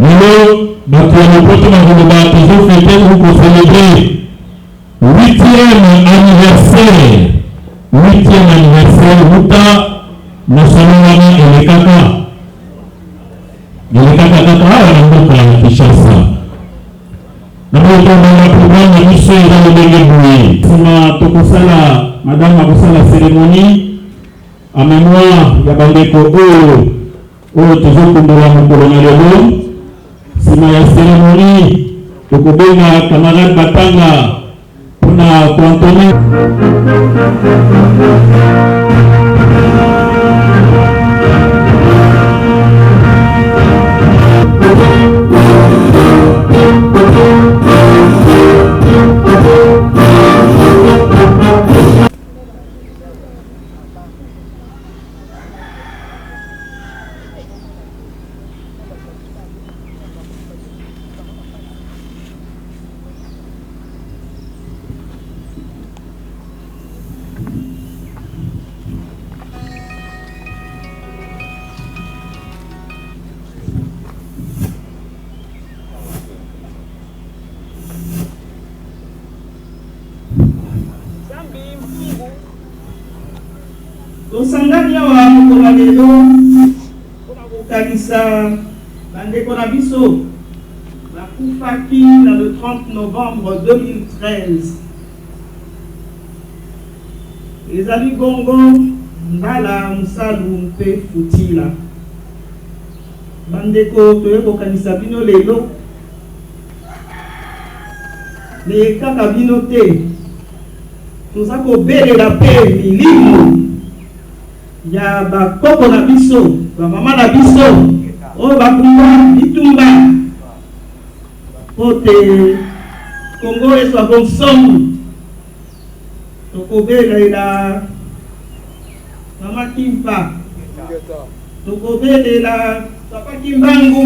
Lelo, toujours fêté ou pour célébrer 8e anniversaire. 8e anniversaire, Ruta, Nasalomani et les Kaka. Les Kaka Kaka, on a Kinshasa. Nous avons un programme de mission dans le Béguéboué. Sima Tokosala, Madame Akosala cérémonie, en mémoire, il y a Bandeko toujours Kondola Mokolona Lelo. Sima ya cérémonie, Tokobenga camarade Batanga, pour la cantonner. Tosangani awa mokolo lelo mpona kokanisa bandeko na biso bakufaki na le 30 novembre 2013. Ezali bongo Mbala Musalu mpe Futila. Bandeko toye kokanisa bino lelo me kaka bino te, toza kobelela mpe milimo ya bakoko na biso, bamama na biso oyo bakumba bitumba po te Kongo ezwa bonsomi. Tokobelela Mama Kimpa, tokobelela Papa Kimbangu,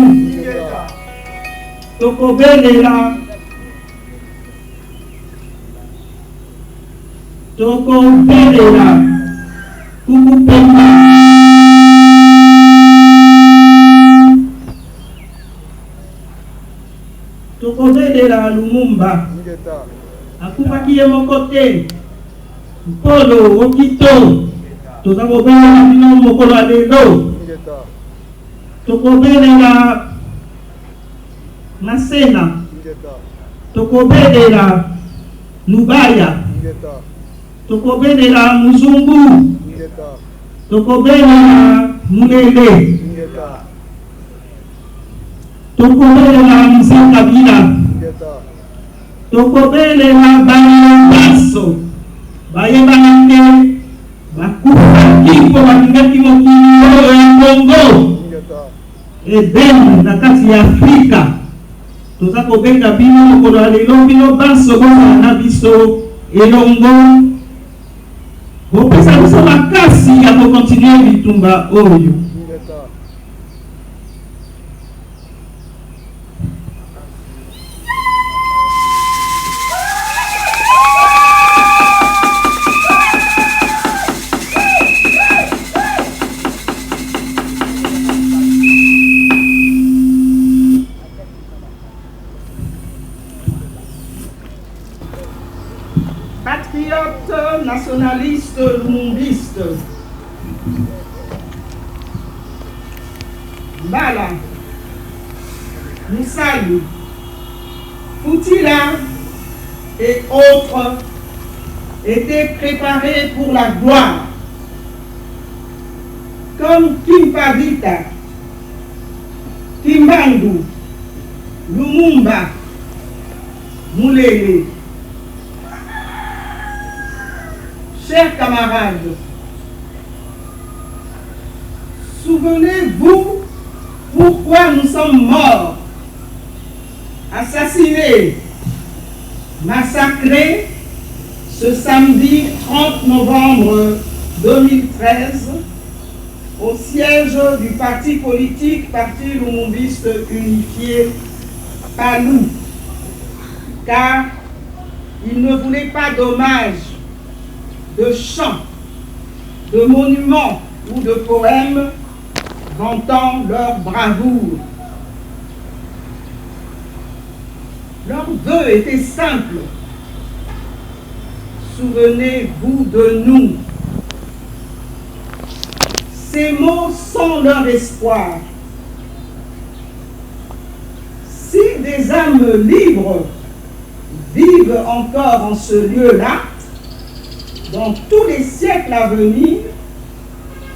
tokobelela Kuku Pemba, tokobelela Lumumba akufaki ye moko te. Polo Okito tozakobela bino mokolo ya lelo, tokobelela Masena, tokobelela Lubaya, tokobelela Muzungu, tokobelela Mulele, tokobelela Mzee Kabila, tokobelela Baso bayebana te bakufaki mpo balingaki mokili oyo ya Kongo ebeni na kati ya Afrika. Toza kobenga bino mokolo ya lelo, bino banso bozala na biso elongo, bopesa biso makasi ya kokontinue bitumba oyo. Patriote, nationaliste, lumumbiste, Mbala Musalu, Futila et autres étaient préparés pour la gloire, comme Kimpavita, Kimbangu, Lumumba, Mulele. Chers camarades, souvenez-vous pourquoi nous sommes morts, assassinés, massacrés ce samedi 30 novembre 2013 au siège du parti politique Parti Lumumbiste Unifié Palou, car il ne voulait pas d'hommage, de chants, de monuments ou de poèmes vantant leur bravoure. Leurs vœux étaient simples. Souvenez-vous de nous. Ces mots sont leur espoir. Si des âmes libres vivent encore en ce lieu-là, dans tous les siècles à venir,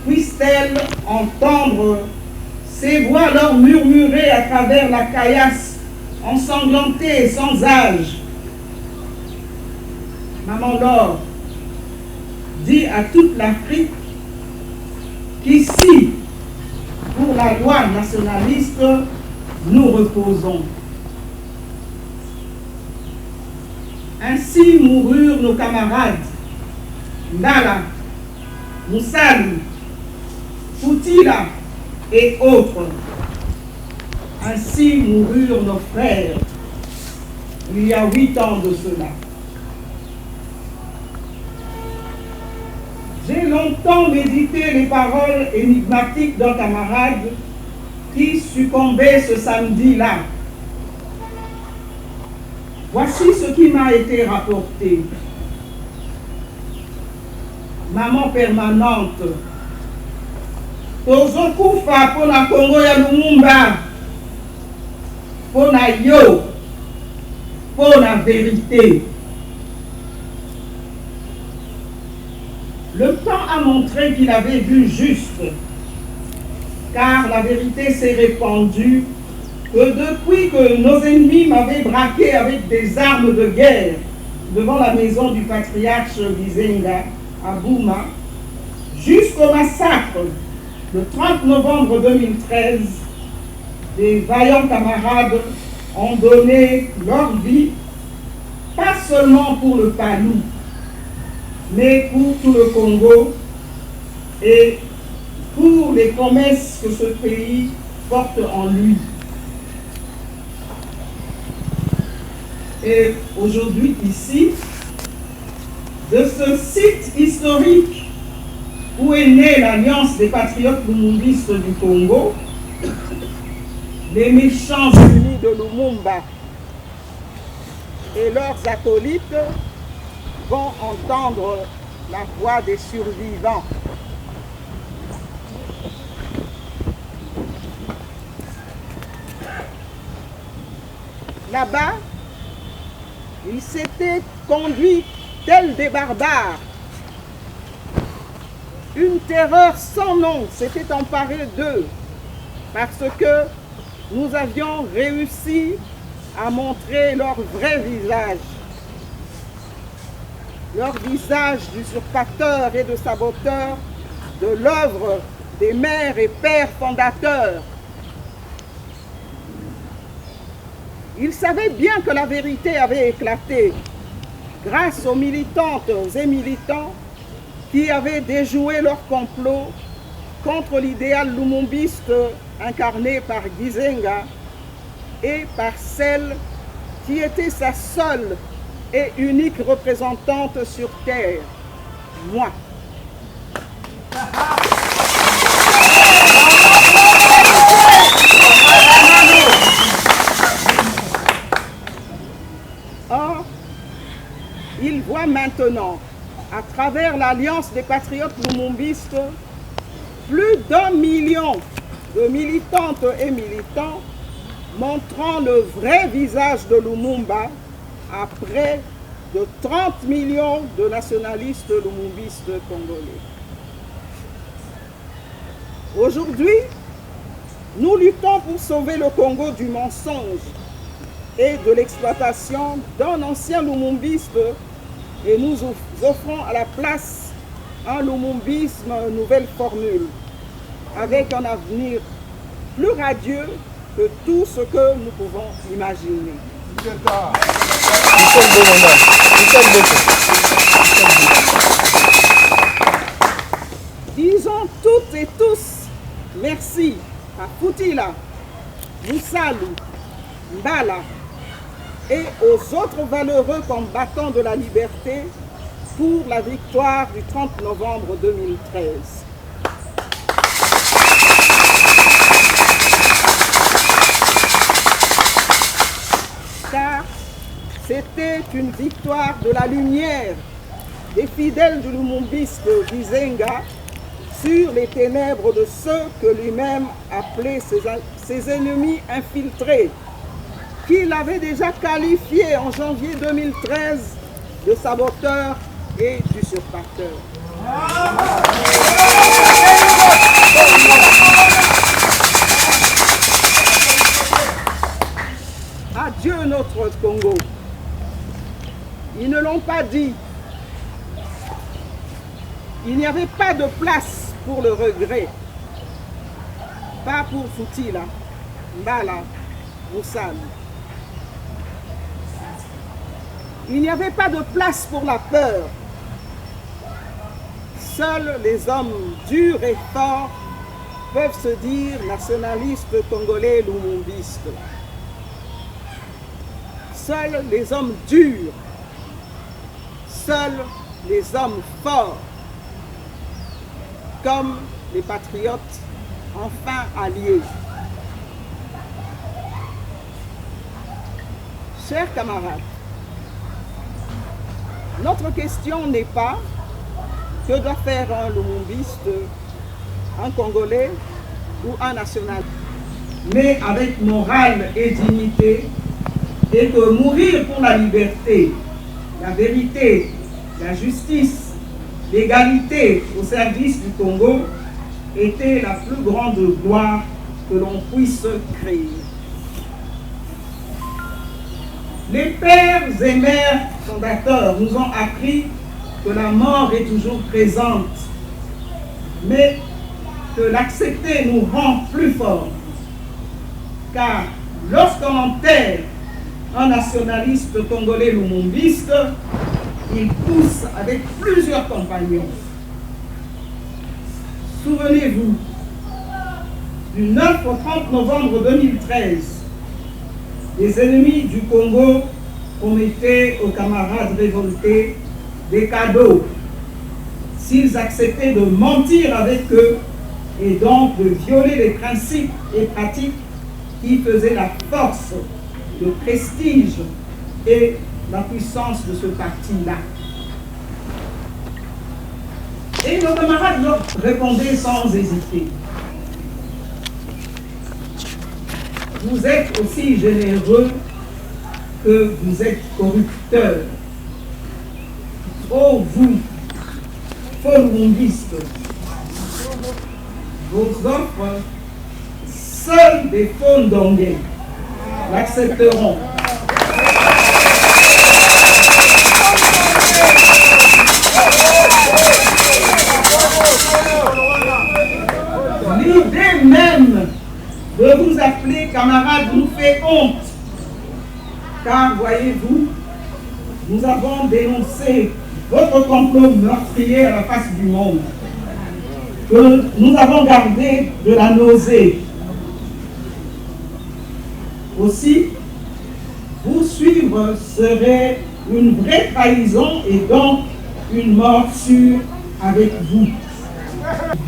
puissent-elles entendre ces voix leur murmurer à travers la caillasse ensanglantée et sans âge. Maman Laure dit à toute l'Afrique qu'ici, pour la loi nationaliste, nous reposons. Ainsi moururent nos camarades Ndala, Moussalu, Foutila et autres. Ainsi moururent nos frères il y a 8 ans de cela. J'ai longtemps médité les paroles énigmatiques d'un camarade qui succombait ce samedi-là. Voici ce qui m'a été rapporté. Maman permanente, tozokufa pona Congo ya Lumumba, pona yo, pona vérité. Le temps a montré qu'il avait vu juste, car la vérité s'est répandue que depuis que nos ennemis m'avaient braqué avec des armes de guerre devant la maison du patriarche Gizenga à Bouma, jusqu'au massacre le 30 novembre 2013, des vaillants camarades ont donné leur vie, pas seulement pour le Palou, mais pour tout le Congo et pour les promesses que ce pays porte en lui. Et aujourd'hui, ici, de ce site historique où est née l'Alliance des patriotes lumumbistes du Congo, les méchants unis de Lumumba et leurs acolytes vont entendre la voix des survivants. Là-bas, ils s'étaient conduits tels des barbares. Une terreur sans nom s'était emparée d'eux parce que nous avions réussi à montrer leur vrai visage. Leur visage d'usurpateur et de saboteur de l'œuvre des mères et pères fondateurs. Ils savaient bien que la vérité avait éclaté grâce aux militantes et militants qui avaient déjoué leur complot contre l'idéal lumumbiste incarné par Gizenga et par celle qui était sa seule et unique représentante sur terre, moi. Or, il voit maintenant, à travers l'Alliance des patriotes lumumbistes, plus d'1 million de militantes et militants montrant le vrai visage de Lumumba à près de 30 millions de nationalistes lumumbistes congolais. Aujourd'hui, nous luttons pour sauver le Congo du mensonge et de l'exploitation d'un ancien lumumbiste et nous offrons à la place un lumumbisme nouvelle formule avec un avenir plus radieux que tout ce que nous pouvons imaginer. Disons toutes et tous merci à Foutila, Moussalu, Mbala et aux autres valeureux combattants de la liberté pour la victoire du 30 novembre 2013. Car C'était une victoire de la lumière des fidèles du lumumbiste d'Izenga sur les ténèbres de ceux que lui-même appelait ses ennemis infiltrés, qu'il avait déjà qualifiés en janvier 2013 de saboteurs et d'usurpateurs. Adieu notre Congo. Ils ne l'ont pas dit. Il n'y avait pas de place pour le regret. Pas pour Foutila, Mbala, Moussane. Il n'y avait pas de place pour la peur. Seuls les hommes durs et forts peuvent se dire nationalistes congolais lumumbistes. Seuls les hommes durs, seuls les hommes forts, comme les patriotes enfin alliés. Chers camarades, notre question n'est pas que doit faire un lumumbiste, un Congolais ou un national, mais avec morale et dignité, et que mourir pour la liberté, la vérité, la justice, l'égalité au service du Congo était la plus grande gloire que l'on puisse créer. Les pères et mères fondateurs nous ont appris que la mort est toujours présente, mais que l'accepter nous rend plus forts. Car lorsqu'on enterre un nationaliste congolais lumumbiste, il pousse avec plusieurs compagnons. Souvenez-vous, du 9 au 30 novembre 2013, les ennemis du Congo promettaient aux camarades révoltés des cadeaux s'ils acceptaient de mentir avec eux et donc de violer les principes et pratiques qui faisaient la force, le prestige et la puissance de ce parti-là. Et nos camarades leur répondaient sans hésiter. Vous êtes aussi généreux que vous êtes corrupteurs. Oh vous, faux lumumbistes, vos offres, seuls des faux ndongé l'accepteront. L'idée même de vous appeler camarades nous fait honte, car voyez-vous, nous avons dénoncé votre complot meurtrier à la face du monde, que nous avons gardé de la nausée. Aussi, vous suivre serait une vraie trahison et donc une mort sûre avec vous,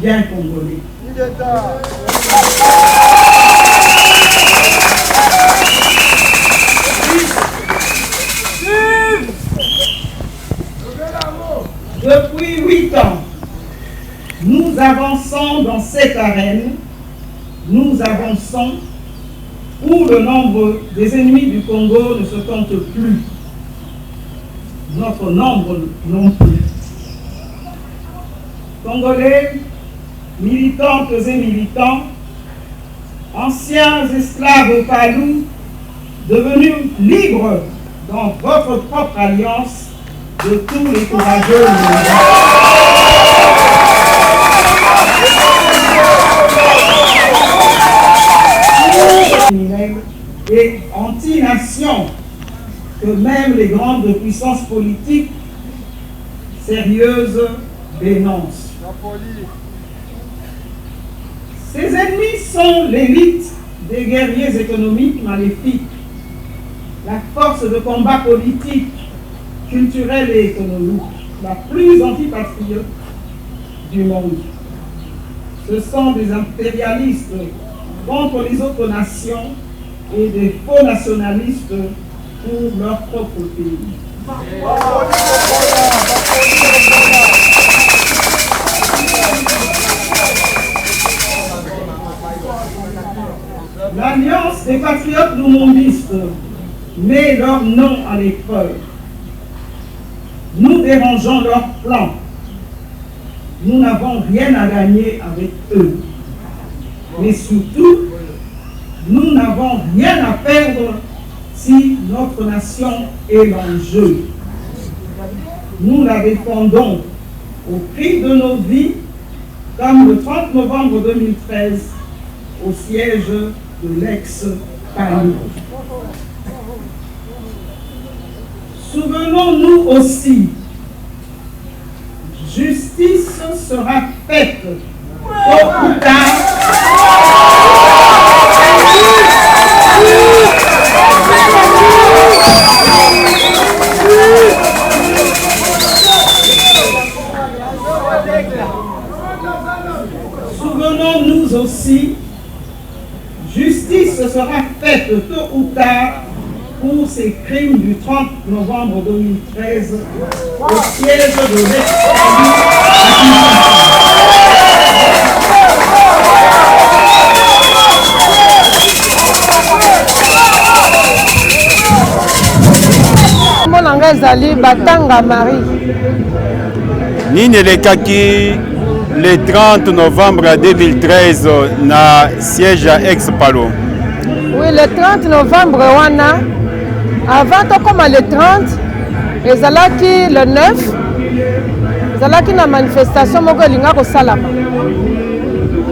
bien congolais. Depuis 8 ans, nous avançons dans cette arène, nous avançons où le nombre des ennemis du Congo ne se compte plus. Notre nombre non plus. Congolais, militantes et militants, anciens esclaves palous, devenus libres dans votre propre alliance de tous les courageux et anti-nation que même les grandes puissances politiques sérieuses dénoncent. Ces ennemis sont l'élite des guerriers économiques maléfiques, la force de combat politique, culturelle et économique, la plus antipatriote du monde. Ce sont des impérialistes contre les autres nations et des faux nationalistes pour leur propre pays. L'Alliance des patriotes lumumbistes met leur nom à l'épreuve. Nous dérangeons leurs plans. Nous n'avons rien à gagner avec eux. Mais surtout, nous n'avons rien à perdre si notre nation est en jeu. Nous la défendons au prix de nos vies, comme le 30 novembre 2013, au siège de l'ex-Paris. Souvenons-nous aussi, justice sera faite tôt ou tard. Souvenons-nous aussi, justice sera faite tôt ou tard pour ces crimes du 30 novembre 2013 au siège de l'ex-Paris. Zali Batanga Marie. Nini lekaki le 30 novembre 2013 na siège à Ex-Palo. Oui, le 30 novembre wana avant to comme le 30 ezalaki le 9 ezalaki na manifestation moko linga ko salama.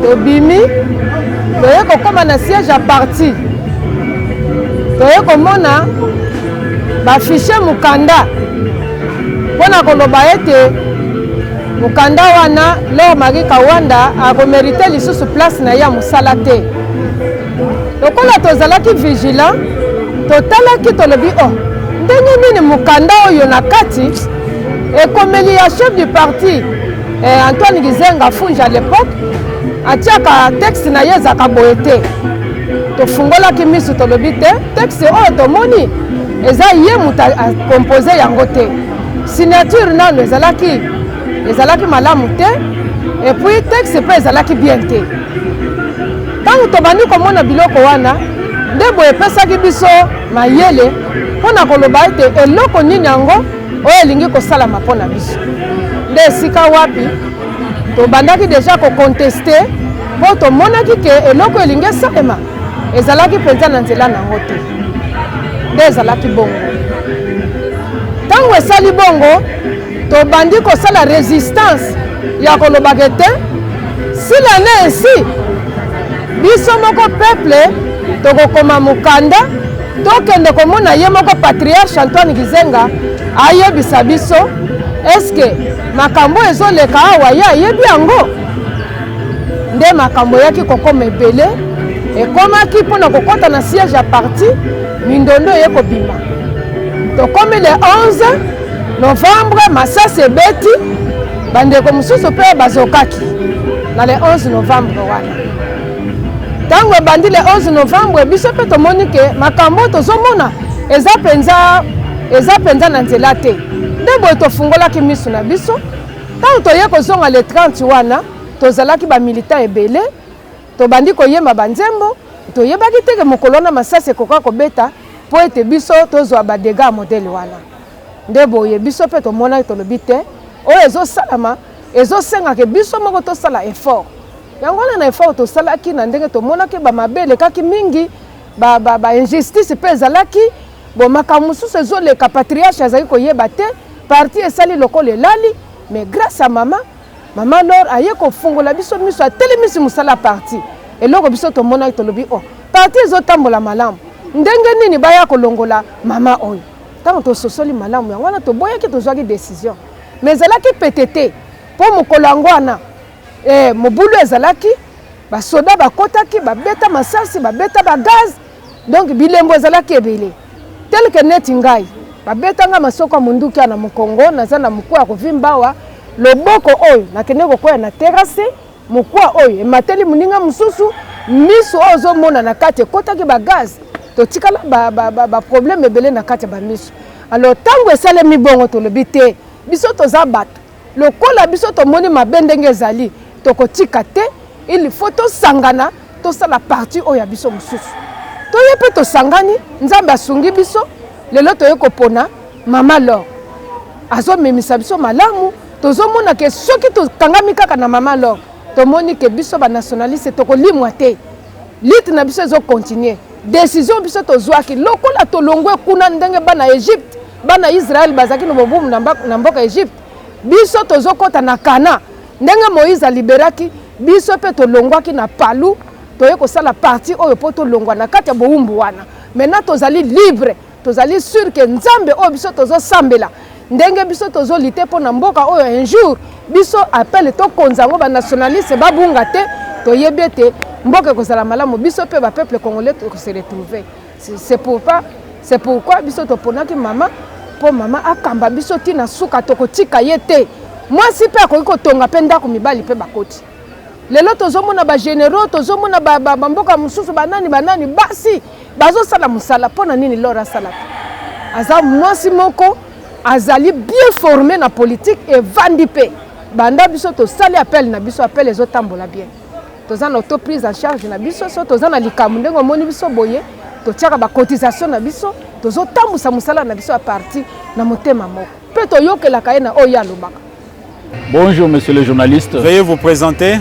To bimi toye ko comme na siège à parti. Toye ko mona ba fichier mukanda pona koloba ete mukanda wana leo Marie Kawanda akomerite lisusu place na ya musala te. Lokola tozalaki vigilant totalaki tolobi ndenge nini mukanda oyo na kati ekomeli ya chef du parti Antoine Gizenga Funja à l'époque atiaka texte na ye ezaka boye te. Tofungolaki misu tolobi te texte oyo tomoni eza ye muta composé yango te. Signature nano ezalaki malamu te et puis texte pe ezalaki bien te. Tango tobandi komona biloko wana nde boye pesaki biso mayele mpona koloba ete eloko nini yango oyo elingi kosalama mpona biso. Nde esika wapi tobandaki deja koconteste mpo tomonaki ke eloko elingi esalema ezalaki mpenza na nzela nango te. Nde ezalaki bongo. Tango esali bongo tobandi kosala résistance ya kolobaka te sila ne esi biso moko peuple tokokoma mukanda tokende komona ye moko patriarche Antoine Gizenga ayebisa biso eske makambo ezoleka awa ye ayebi yango. Nde makambo yaki kokoma ebele ekomaki mpona kokota na siège ya parti mindondo ye kobima. Tokomi le 11 novembre masasi ebeti bandeko mosusu mpe bazokaki na le 11 novembre wana. Tango ebandi le 11 novembre biso mpe tomoni ke makambo tozomona eza penza na nzela te. Nde boye tofungolaki misu na biso. Tango toye kozonga le 30 wana tozalaki bamilita ebele tobandi koyemba banzembo toyebaki teke mokolo na masasi ekoka kobeta po ete biso tozwa badega ya modele wana. Nde boye biso mpe tomonaki tolobi te oyo ezosalama ezosengaka biso moko tosala effort. Yango wana na effort tosalaki na ndenge tomonaki bamabe elekaki mingi injustice mpe ezalaki makambo mosusu ezoleka patriarche azali koyeba te parti esali lokola elali mais grâce à mama Lor aye kofungola biso miso atelemisi musala parti eloko biso tomonaki tolobi parti ezotambola malamu ndenge nini baya kolongola mama oyo. Tango tososoli malamu yango wana toboyaki tozwaki décision mais ezalaki petete mpo mokolo yango wana mobulu ezalaki basoda bakotaki babeta masasi babeta bagaz donc bilembo ezalaki ebele tel que neti ngai babetanga masoko ya munduki na Mukongo naza na mukwa ya kovimbawa loboko oyo nakende kokoya na terrasse mukwa oyo emateli muninga mususu miso ozomona na kati ekotaki bagaz totikala problème ebele na kati ya bamiso. Alors tango esalemi bongo tolobi te biso toza bato lokola biso tomoni mabe ndenge ezali tokotika te, il faut tosangana tosala parti oyo ya biso mosusu. Toye mpe tosangani nzambe asungi biso lelo toye kopona mama Laure azomemisa biso malamu. Tozomona ke soki tokangami kaka na mama Laure tomoni ke biso banationaliste tokolimwa te, lite na biso ezokontinue. Décision biso tozwaki lokola tolongwe kuna ndenge bana Egypte bana Israël bazaki no bobumu na mboka Egypte, biso tozokota na Kana ndenge Moïse aliberaki biso pe tolongwaki na palu toye kosala parti oyo po tolongwa na kati ya bowumbu wana. Maintenant tozali libre, tozali sûr que nzambe oyo biso tozosambela ndenge biso tozolite po na mboka oyo un jour biso appelle tokonzango ba nationaliste babunga te toyebi ete mboka kozala malamu biso pe ba peuple congolais ko se retrouver. C'est pourquoi biso toponaki mama po mama akamba biso tina suka tokotika yete. Moi si pe akoki kotonga pe ndako mibali pe bakoti. Lelo tozomona ba généraux tozomona ba mboka mususu banani basi bazosala musala pona nini Laure salata. Aza mwasi moko azali bien formé na politique et vandi pe. Banda biso to sali appel na biso appel ezotambola bien. Toza na auto prise en charge na biso so toza na likamu ndengo moni biso boye to tiaka ba cotisation na biso tozotambusa musala na biso a parti na motema moko. Pe to yokela kaena oya lobaka. Bonjour monsieur le journaliste. Veuillez vous présenter.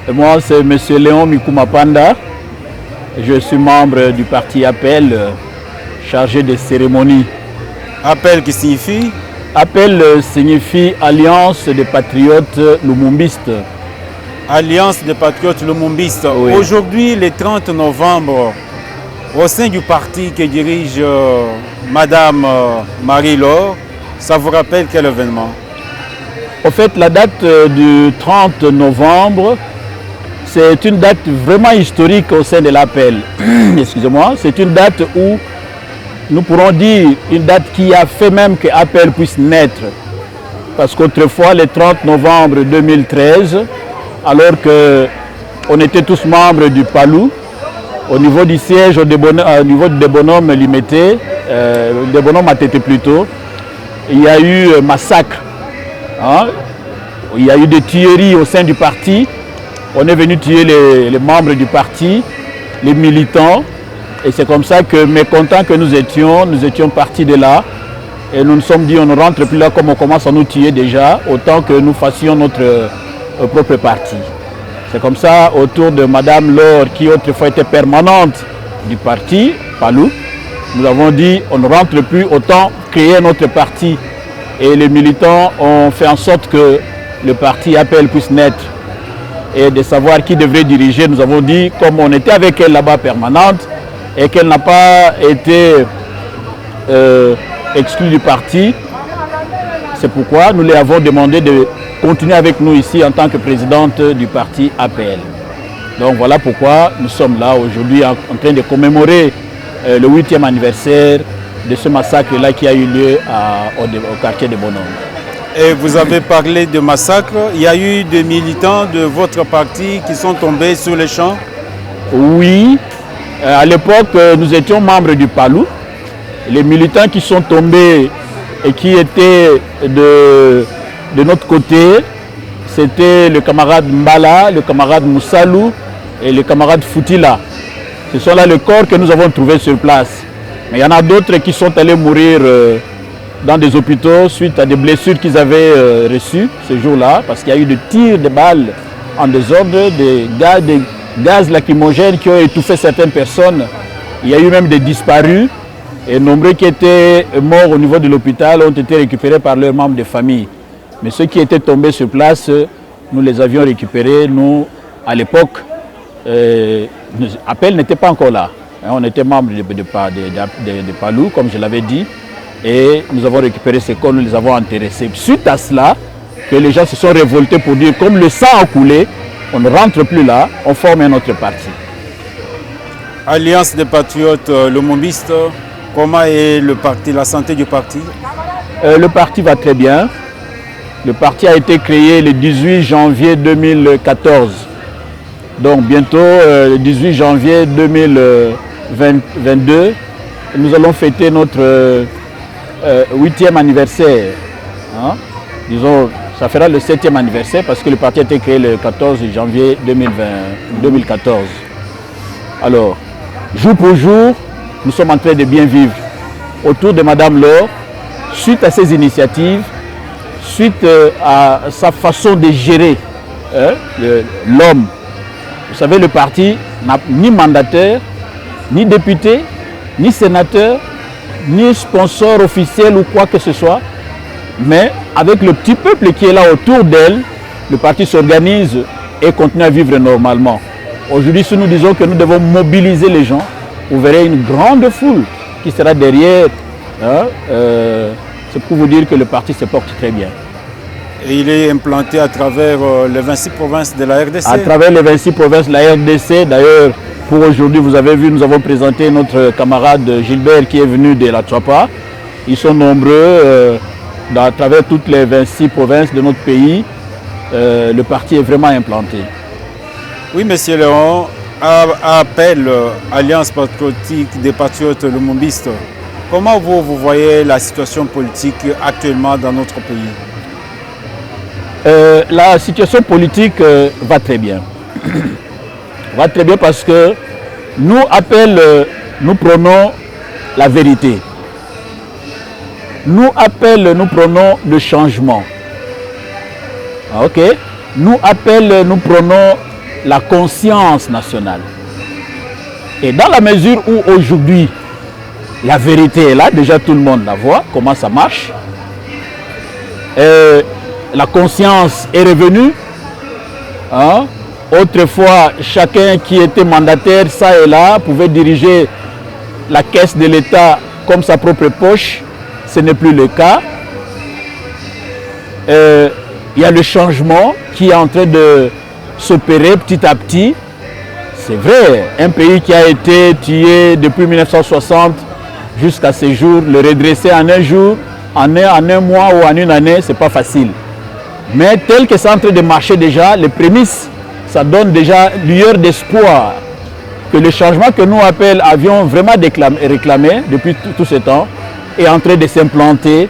Et moi c'est monsieur Léon Mikumapanda. Je suis membre du parti Appel, chargé des cérémonies. Appel qui signifie? Appel signifie Alliance des Patriotes Lumumbistes. Alliance des Patriotes Lumumbistes. Oui. Aujourd'hui, le 30 novembre, au sein du parti que dirige Madame Marie-Laure, ça vous rappelle quel événement? En fait, la date du 30 novembre, c'est une date vraiment historique au sein de l'Appel. Excusez-moi, c'est une date où nous pourrons dire une date qui a fait même que Appel puisse naître. Parce qu'autrefois, le 30 novembre 2013, alors qu'on était tous membres du PALU, au niveau du siège, au niveau des bonhommes limités, des bonhommes ATT plutôt, il y a eu massacre. Hein? Il y a eu des tueries au sein du parti. On est venu tuer les membres du parti, les militants. Et c'est comme ça que, mécontents que nous étions partis de là. Et nous nous sommes dit, on ne rentre plus là comme on commence à nous tuer déjà, autant que nous fassions notre propre parti. C'est comme ça, autour de Madame Laure, qui autrefois était permanente du parti, PALU, nous avons dit, on ne rentre plus, autant créer notre parti. Et les militants ont fait en sorte que le parti Appel puisse naître. Et de savoir qui devrait diriger, nous avons dit, comme on était avec elle là-bas permanente, et qu'elle n'a pas été exclue du parti, c'est pourquoi nous lui avons demandé de continuer avec nous ici en tant que présidente du parti APL. Donc voilà pourquoi nous sommes là aujourd'hui en train de commémorer le 8e anniversaire de ce massacre-là qui a eu lieu au quartier de Bonhomme. Et vous avez parlé de massacre. Il y a eu des militants de votre parti qui sont tombés sur les champs? Oui. À l'époque, nous étions membres du PALU. Les militants qui sont tombés et qui étaient de notre côté, c'était le camarade Mbala, le camarade Moussalou et le camarade Foutila. Ce sont là les corps que nous avons trouvés sur place. Mais il y en a d'autres qui sont allés mourir dans des hôpitaux suite à des blessures qu'ils avaient reçues ce jour-là, parce qu'il y a eu des tirs de balles en désordre, des gaz lacrymogènes qui ont étouffé certaines personnes. Il y a eu même des disparus et nombreux qui étaient morts au niveau de l'hôpital ont été récupérés par leurs membres de famille. Mais ceux qui étaient tombés sur place, nous les avions récupérés. Nous, à l'époque, Appel n'était pas encore là. On était membres de PALU, comme je l'avais dit, et nous avons récupéré ces corps, nous les avons enterrés. C'est suite à cela que les gens se sont révoltés pour dire, comme le sang a coulé, on ne rentre plus là, on forme un autre parti. Alliance des Patriotes Lumumbistes, comment est le parti, la santé du parti? Le parti va très bien. Le parti a été créé le 18 janvier 2014. Donc bientôt, le 18 janvier 2022, nous allons fêter notre 8e anniversaire. Hein? Disons, ça fera le 7e anniversaire parce que le parti a été créé le 14 janvier 2014. Alors, jour pour jour, nous sommes en train de bien vivre autour de Madame Laure, suite à ses initiatives, suite à sa façon de gérer l'homme. Vous savez, le parti n'a ni mandataire, ni député, ni sénateur, ni sponsor officiel ou quoi que ce soit. Mais avec le petit peuple qui est là autour d'elle, le parti s'organise et continue à vivre normalement. Aujourd'hui, si nous disons que nous devons mobiliser les gens, vous verrez une grande foule qui sera derrière. C'est pour vous dire que le parti se porte très bien. Et il est implanté à travers les 26 provinces de la RDC. À travers les 26 provinces de la RDC. D'ailleurs, pour aujourd'hui, vous avez vu, nous avons présenté notre camarade Gilbert qui est venu de la Tchapa. Ils sont nombreux à travers toutes les 26 provinces de notre pays. Le parti est vraiment implanté. Oui, monsieur Léon, appel Alliance patriotique des patriotes lumumbistes. Comment vous voyez la situation politique actuellement dans notre pays? La situation politique va très bien. Va très bien parce que nous prenons la vérité. Nous prenons le changement. Ok? Nous prenons la conscience nationale. Et dans la mesure où aujourd'hui, la vérité est là, déjà tout le monde la voit, comment ça marche. La conscience est revenue. Hein? Autrefois, chacun qui était mandataire, ça et là, pouvait diriger la caisse de l'État comme sa propre poche. Ce n'est plus le cas. Il y a le changement qui est en train de s'opérer petit à petit. C'est vrai, un pays qui a été tué depuis 1960 jusqu'à ce jour, le redresser en un jour, en un mois ou en une année, ce n'est pas facile. Mais tel que c'est en train de marcher déjà, les prémices, ça donne déjà lueur d'espoir que le changement que nous avions vraiment réclamé depuis tout ce temps est en train de s'implanter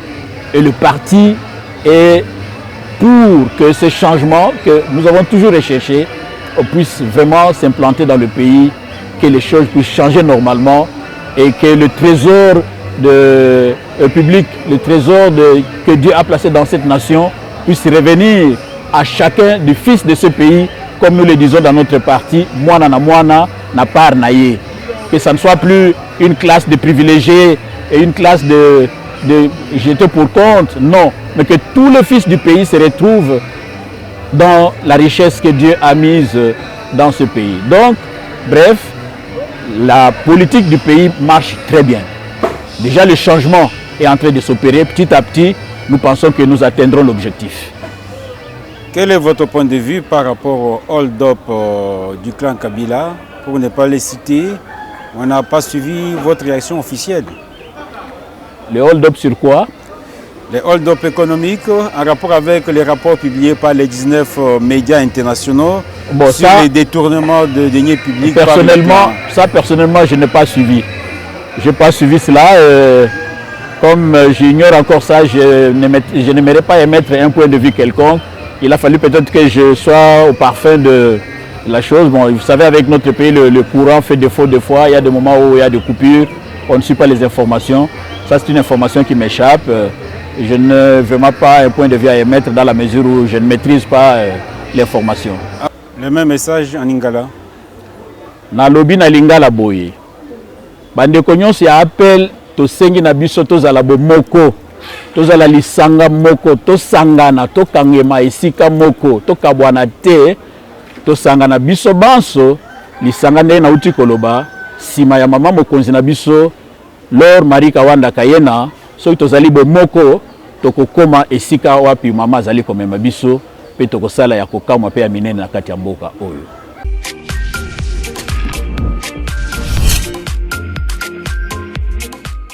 et le parti est pour que ce changement que nous avons toujours recherché puisse vraiment s'implanter dans le pays, que les choses puissent changer normalement et que le trésor public, le trésor que Dieu a placé dans cette nation puisse revenir à chacun des fils de ce pays, comme nous le disons dans notre parti, Moana na Moana, na part naye. Que ça ne soit plus une classe de privilégiés et une classe de jetés pour compte, non, mais que tous les fils du pays se retrouvent dans la richesse que Dieu a mise dans ce pays. Donc, bref, la politique du pays marche très bien. Déjà, le changement est en train de s'opérer petit à petit. Nous pensons que nous atteindrons l'objectif. Quel est votre point de vue par rapport au hold-up du clan Kabila? Pour ne pas les citer, on n'a pas suivi votre réaction officielle. Le hold-up sur quoi? Les hold-up économiques en rapport avec les rapports publiés par les 19 médias internationaux sur les détournements de deniers publics. Personnellement, je n'ai pas suivi. Je n'ai pas suivi cela. Comme j'ignore encore ça, je n'aimerais pas émettre un point de vue quelconque. Il a fallu peut-être que je sois au parfum de la chose. Bon, vous savez, avec notre pays, le courant fait défaut des fois. Il y a des moments où il y a des coupures. On ne suit pas les informations. Ça, c'est une information qui m'échappe. Je n'ai vraiment pas un point de vue à émettre dans la mesure où je ne maîtrise pas l'information. Le même message en Lingala. Na lobi na Lingala boye. Bande konyon si appel to sengi na biso to zala bo moko. To zala lisanga moko, to sangana, to kangema esika moko, to kabwana te, to sangana biso banso, lisanga nde na uti koloba, sima ya mama mokonzi na biso, Laure Marie Kawanda Kayena, so to zali bo moko, to kokoma esika wapi mama zali komema biso, pe to kosala ya kokamwa pe ya minene na kati ya mboka oyo.